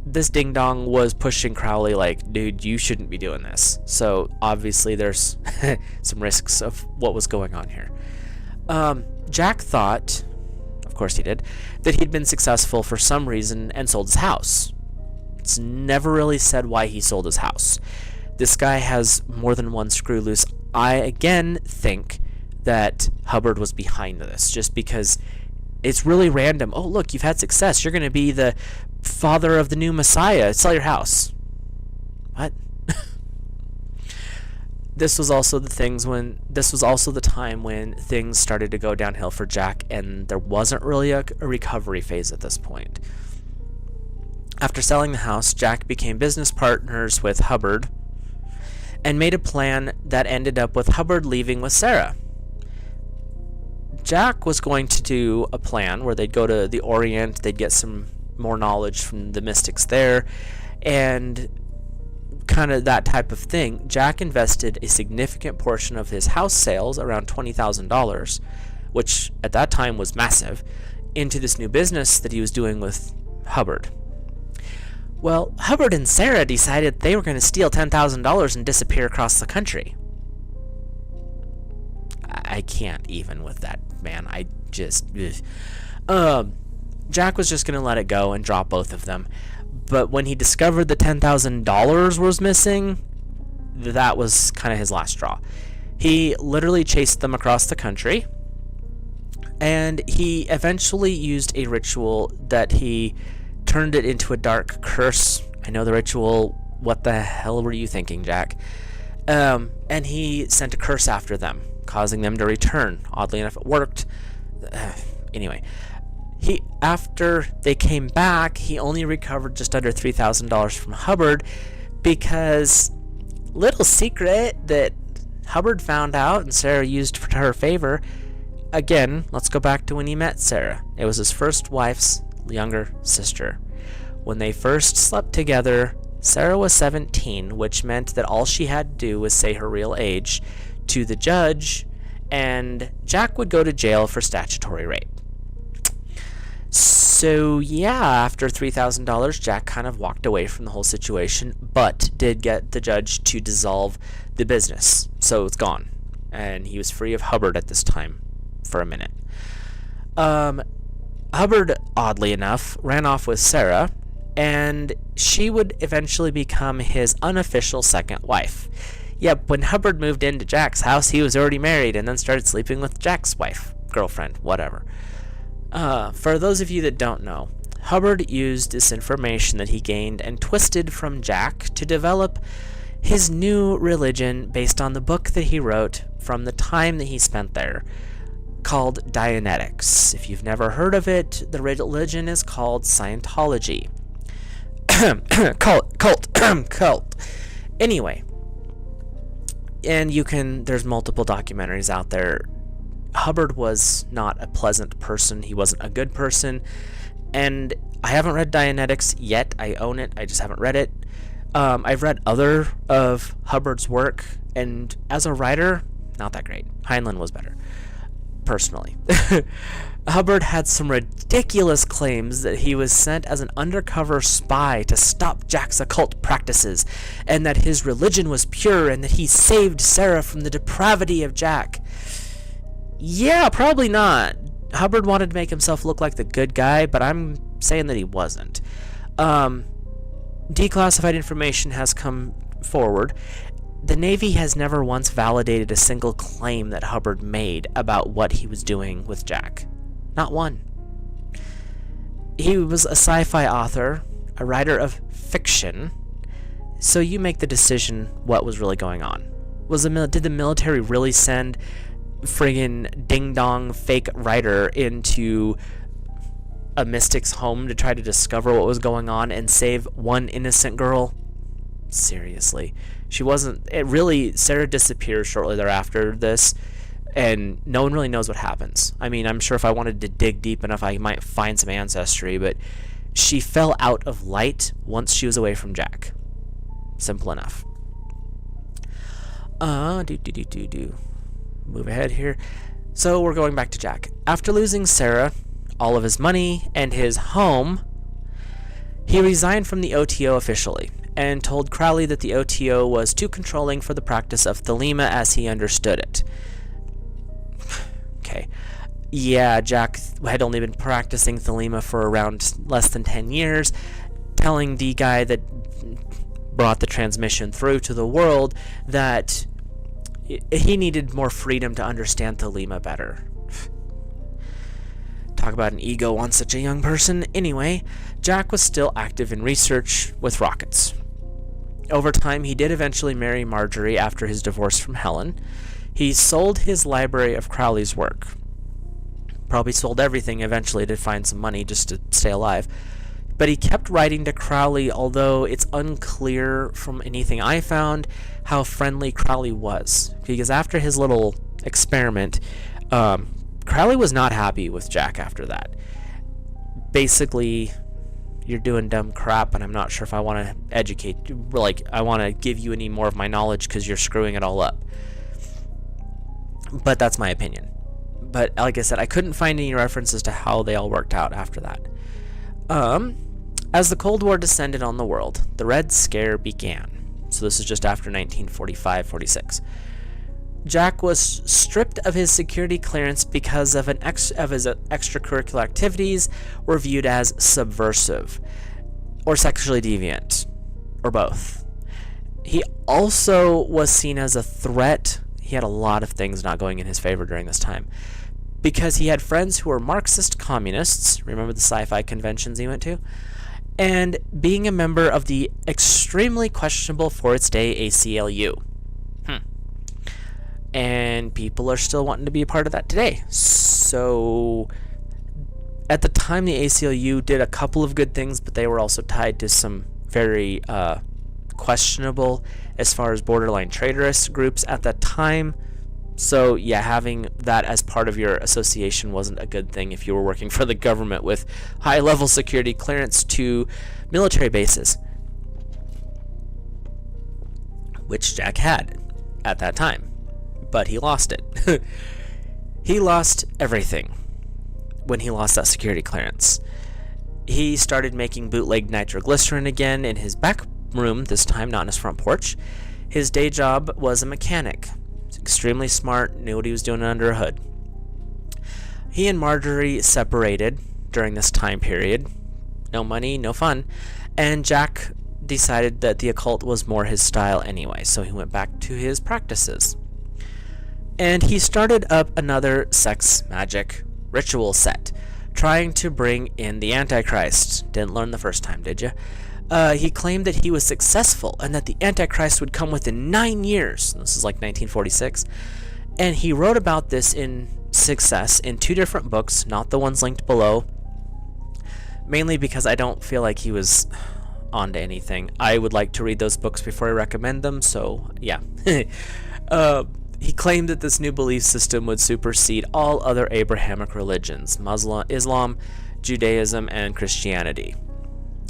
Speaker 1: this ding dong was pushing Crowley like, dude, you shouldn't be doing this. So obviously there's some risks of what was going on here. Jack thought, of course he did, that he'd been successful for some reason and sold his house. It's never really said why he sold his house. This guy has more than one screw loose. I again think that Hubbard was behind this, just because it's really random. Oh, look, you've had success. You're going to be the father of the new Messiah. Sell your house. What? This was also the time when things started to go downhill for Jack, and there wasn't really a recovery phase at this point. After selling the house, Jack became business partners with Hubbard and made a plan that ended up with Hubbard leaving with Sarah. Jack was going to do a plan where they'd go to the Orient, they'd get some more knowledge from the mystics there, and kind of that type of thing. Jack invested a significant portion of his house sales, around $20,000, which at that time was massive, into this new business that he was doing with Hubbard. Well, Hubbard and Sarah decided they were going to steal $10,000 and disappear across the country. I can't even with that, man. I just... Jack was just going to let it go and drop both of them. But when he discovered the $10,000 was missing, that was kind of his last straw. He literally chased them across the country, and he eventually used a ritual that he turned it into a dark curse. I know the ritual. What the hell were you thinking, Jack? And he sent a curse after them, causing them to return. Oddly enough, it worked. Anyway, after they came back, he only recovered just under $3,000 from Hubbard, because little secret that Hubbard found out and Sarah used to her favor. Again, let's go back to when he met Sarah. It was his first wife's younger sister. When they first slept together, Sarah was 17, which meant that all she had to do was say her real age to the judge, and Jack would go to jail for statutory rape. So yeah, after $3,000, Jack kind of walked away from the whole situation, but did get the judge to dissolve the business, so it's gone, and he was free of Hubbard at this time for a minute. Hubbard, oddly enough, ran off with Sarah, and she would eventually become his unofficial second wife. Yep, when Hubbard moved into Jack's house, he was already married and then started sleeping with Jack's wife, girlfriend, whatever. For those of you that don't know, Hubbard used this information that he gained and twisted from Jack to develop his new religion based on the book that he wrote from the time that he spent there, called Dianetics. If you've never heard of it, the religion is called Scientology. Cult. Anyway, and there's multiple documentaries out there. Hubbard was not a pleasant person. He wasn't a good person. And I haven't read Dianetics yet. I own it. I just haven't read it. I've read other of Hubbard's work, and as a writer, not that great. Heinlein was better, personally. Hubbard had some ridiculous claims that he was sent as an undercover spy to stop Jack's occult practices, and that his religion was pure, and that he saved Sarah from the depravity of Jack. Yeah, probably not. Hubbard wanted to make himself look like the good guy, but I'm saying that he wasn't. Declassified information has come forward. The Navy has never once validated a single claim that Hubbard made about what he was doing with Jack. Not one. He was a sci-fi author, a writer of fiction, so you make the decision what was really going on. Did the military really send friggin' ding-dong fake writer into a mystic's home to try to discover what was going on and save one innocent girl? Seriously. Sarah disappears shortly thereafter this. and no one really knows what happens. I mean, I'm sure if I wanted to dig deep enough, I might find some ancestry, but she fell out of light once she was away from Jack. Simple enough. Move ahead here. So we're going back to Jack. After losing Sarah, all of his money, and his home, he resigned from the OTO officially and told Crowley that the OTO was too controlling for the practice of Thelema as he understood it. Okay. Yeah, Jack had only been practicing Thelema for around less than 10 years, telling the guy that brought the transmission through to the world that he needed more freedom to understand Thelema better. Talk about an ego on such a young person. Anyway, Jack was still active in research with rockets. Over time, he did eventually marry Marjorie after his divorce from Helen. He sold his library of Crowley's work. Probably sold everything eventually to find some money just to stay alive. But he kept writing to Crowley, although it's unclear from anything I found how friendly Crowley was. Because after his little experiment, Crowley was not happy with Jack after that. Basically, you're doing dumb crap, and I'm not sure if I want to educate you. Like, I want to give you any more of my knowledge because you're screwing it all up. But that's my opinion. But like I said, I couldn't find any references to how they all worked out after that. As the Cold War descended on the world, the Red Scare began. So this is just after 1945-46. Jack was stripped of his security clearance because of his extracurricular activities were viewed as subversive or sexually deviant, or both. He also was seen as a threat. He had a lot of things not going in his favor during this time because he had friends who were Marxist communists. Remember the sci-fi conventions he went to? And being a member of the extremely questionable for its day ACLU. And people are still wanting to be a part of that today. So at the time, the ACLU did a couple of good things, but they were also tied to some very questionable as far as borderline traitorous groups at that time. So yeah, having that as part of your association wasn't a good thing if you were working for the government with high-level security clearance to military bases, which Jack had at that time. But he lost it. He lost everything when he lost that security clearance. He started making bootleg nitroglycerin again in his back room, this time not in his front porch. His day job was a mechanic. He's extremely smart, knew what he was doing under a hood. He and Marjorie separated during this time period. No money, no fun. And Jack decided that the occult was more his style anyway, so he went back to his practices. And he started up another sex magic ritual set, trying to bring in the Antichrist. Didn't learn the first time, did you? He claimed that he was successful and that the Antichrist would come within 9 years. This is like 1946. And he wrote about this in success in 2 different books, not the ones linked below, mainly because I don't feel like he was onto anything. I would like to read those books before I recommend them, so yeah. He claimed that this new belief system would supersede all other Abrahamic religions, Islam, Judaism, and Christianity,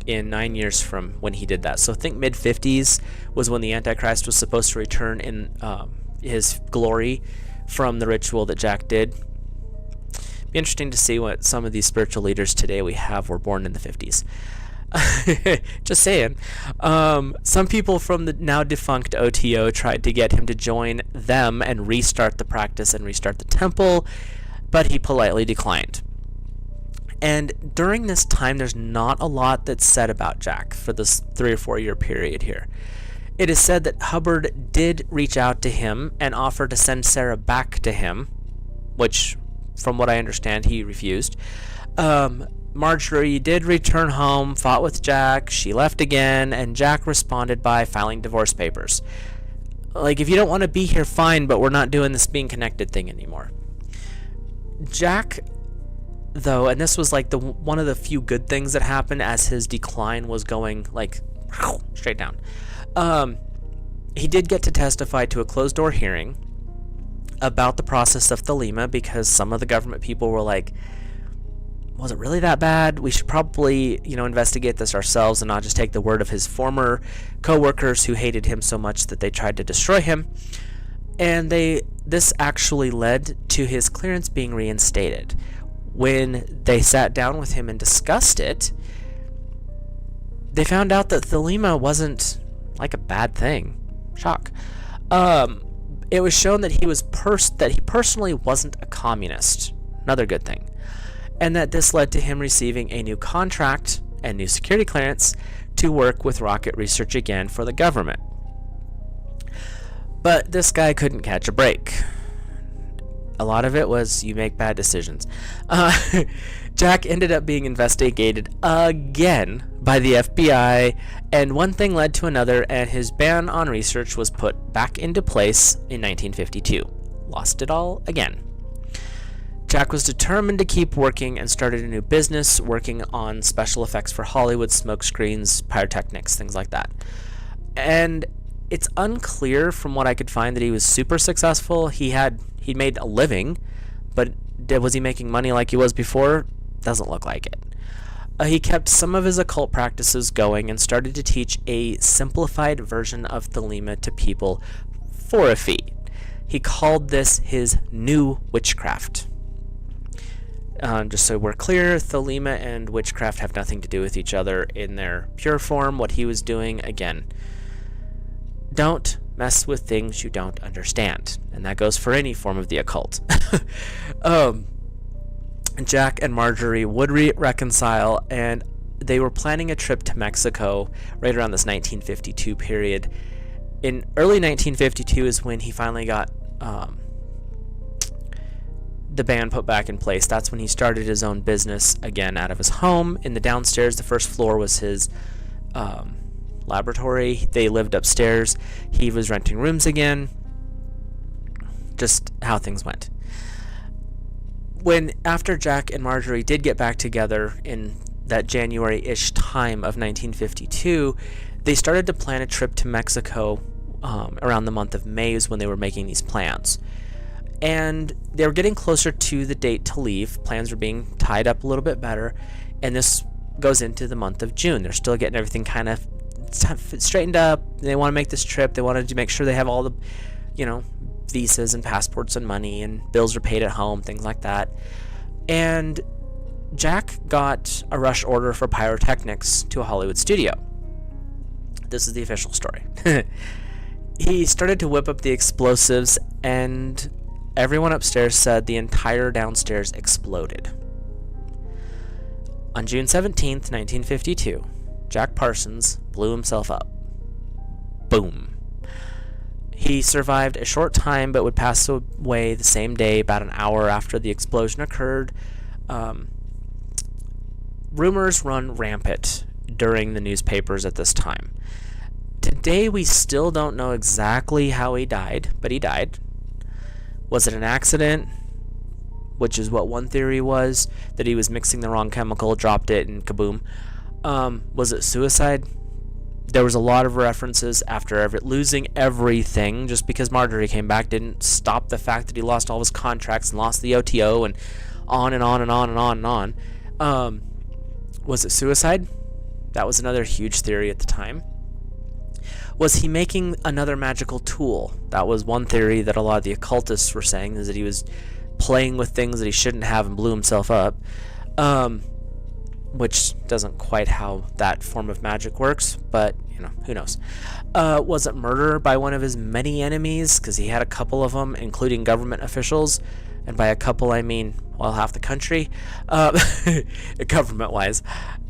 Speaker 1: in 9 years from when he did that. So think mid-50s was when the Antichrist was supposed to return in his glory from the ritual that Jack did. Be interesting to see what some of these spiritual leaders today we have were born in the 50s. Just saying. Some people from the now defunct OTO tried to get him to join them and restart the practice and restart the temple, but he politely declined. And during this time, there's not a lot that's said about Jack for this 3 or 4 year period here. It is said that Hubbard did reach out to him and offer to send Sarah back to him, which, from what I understand, he refused. Marjorie did return home, fought with Jack, she left again, and Jack responded by filing divorce papers. Like, if you don't want to be here, fine, but we're not doing this being connected thing anymore. Jack, though, and this was like one of the few good things that happened as his decline was going like straight down. He did get to testify to a closed-door hearing about the process of Thelema, because some of the government people were like, was it really that bad? We should probably, investigate this ourselves and not just take the word of his former co-workers who hated him so much that they tried to destroy him. And this actually led to his clearance being reinstated. When they sat down with him and discussed it, they found out that Thelema wasn't like a bad thing. Shock. It was shown that he personally wasn't a communist. Another good thing. And that this led to him receiving a new contract and new security clearance to work with rocket research again for the government. But this guy couldn't catch a break. A lot of it was you make bad decisions. Jack ended up being investigated again by the FBI, and one thing led to another, and his ban on research was put back into place in 1952. Lost it all again. Jack was determined to keep working and started a new business working on special effects for Hollywood, smoke screens, pyrotechnics, things like that. And it's unclear from what I could find that he was super successful. He made a living, but was he making money like he was before? Doesn't look like it. He kept some of his occult practices going and started to teach a simplified version of Thelema to people for a fee. He called this his new witchcraft. Just so we're clear, Thelema and witchcraft have nothing to do with each other in their pure form. What he was doing, again, don't mess with things you don't understand. And that goes for any form of the occult. Jack and Marjorie would reconcile, and they were planning a trip to Mexico right around this 1952 period. In early 1952 is when he finally got the ban put back in place. That's when he started his own business again out of his home. In the downstairs, the first floor was his laboratory. They lived upstairs. He was renting rooms again. Just how things went. After Jack and Marjorie did get back together in that January-ish time of 1952, they started to plan a trip to Mexico around the month of May is when they were making these plans. And they were getting closer to the date to leave. Plans were being tied up a little bit better, and this goes into the month of June. They're still getting everything kind of straightened up. They want to make this trip. They wanted to make sure they have all the, visas and passports and money and bills are paid at home, things like that. And Jack got a rush order for pyrotechnics to a Hollywood studio. This is the official story. He started to whip up the explosives, and everyone upstairs said the entire downstairs exploded. On June 17th, 1952, Jack Parsons blew himself up. Boom. He survived a short time, but would pass away the same day, about an hour after the explosion occurred. Rumors run rampant during the newspapers at this time. Today, we still don't know exactly how he died, but he died. Was it an accident? Which is what one theory was, that he was mixing the wrong chemical, dropped it, and kaboom. Was it suicide? There was a lot of references after losing everything. Just because Marjorie came back didn't stop the fact that he lost all his contracts and lost the OTO and on and on and on and on and on. Was it suicide? That was another huge theory at the time. Was he making another magical tool? That was one theory that a lot of the occultists were saying, is that he was playing with things that he shouldn't have and blew himself up. Which doesn't quite how that form of magic works, but, who knows. Was it murder by one of his many enemies? Because he had a couple of them, including government officials. And by a couple, I mean, half the country, government-wise.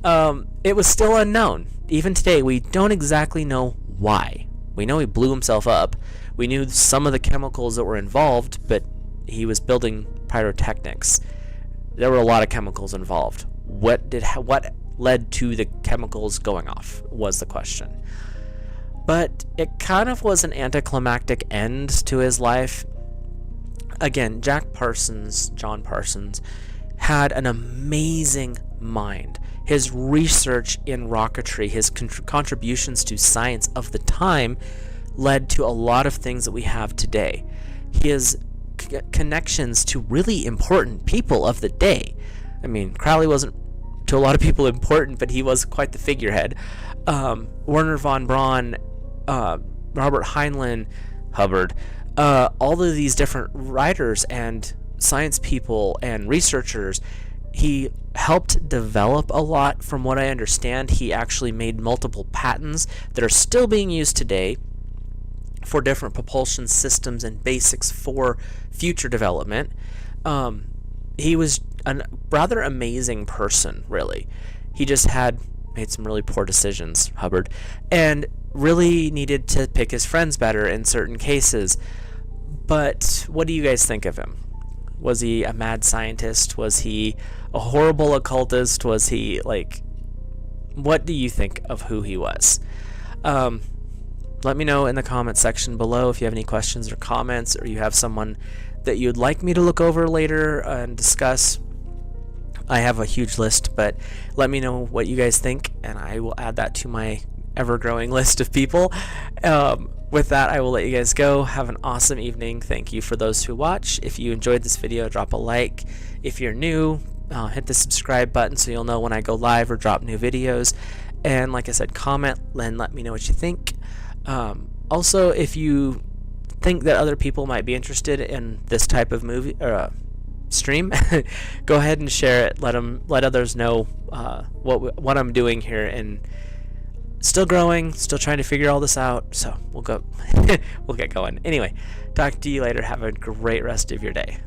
Speaker 1: It was still unknown. Even today, we don't exactly know why. We know he blew himself up. We knew some of the chemicals that were involved, but he was building pyrotechnics. There were a lot of chemicals involved. What led to the chemicals going off was the question. But it kind of was an anticlimactic end to his life. Again, John Parsons, had an amazing mind. His research in rocketry, his contributions to science of the time led to a lot of things that we have today. His connections to really important people of the day. I mean, Crowley wasn't to a lot of people important, but he was quite the figurehead. Werner von Braun, Robert Heinlein, Hubbard, all of these different writers and science people and researchers. He helped develop a lot. From what I understand, he actually made multiple patents that are still being used today for different propulsion systems and basics for future development. He was a rather amazing person, really. He just had made some really poor decisions, Hubbard, and really needed to pick his friends better in certain cases. But what do you guys think of him? Was he a mad scientist? Was he a horrible occultist? Was he, like, what do you think of who he was? Let me know in the comment section below if you have any questions or comments, or you have someone that you'd like me to look over later and discuss. I have a huge list, but let me know what you guys think, and I will add that to my ever-growing list of people. With that, I will let you guys go. Have an awesome evening. Thank you for those who watch. If you enjoyed this video, drop a like. If you're new, hit the subscribe button so you'll know when I go live or drop new videos. And like I said, comment and let me know what you think. Also, if you think that other people might be interested in this type of movie or stream, go ahead and share it. Let others know what I'm doing here, and still growing, still trying to figure all this out. So we'll get going. Anyway, talk to you later. Have a great rest of your day.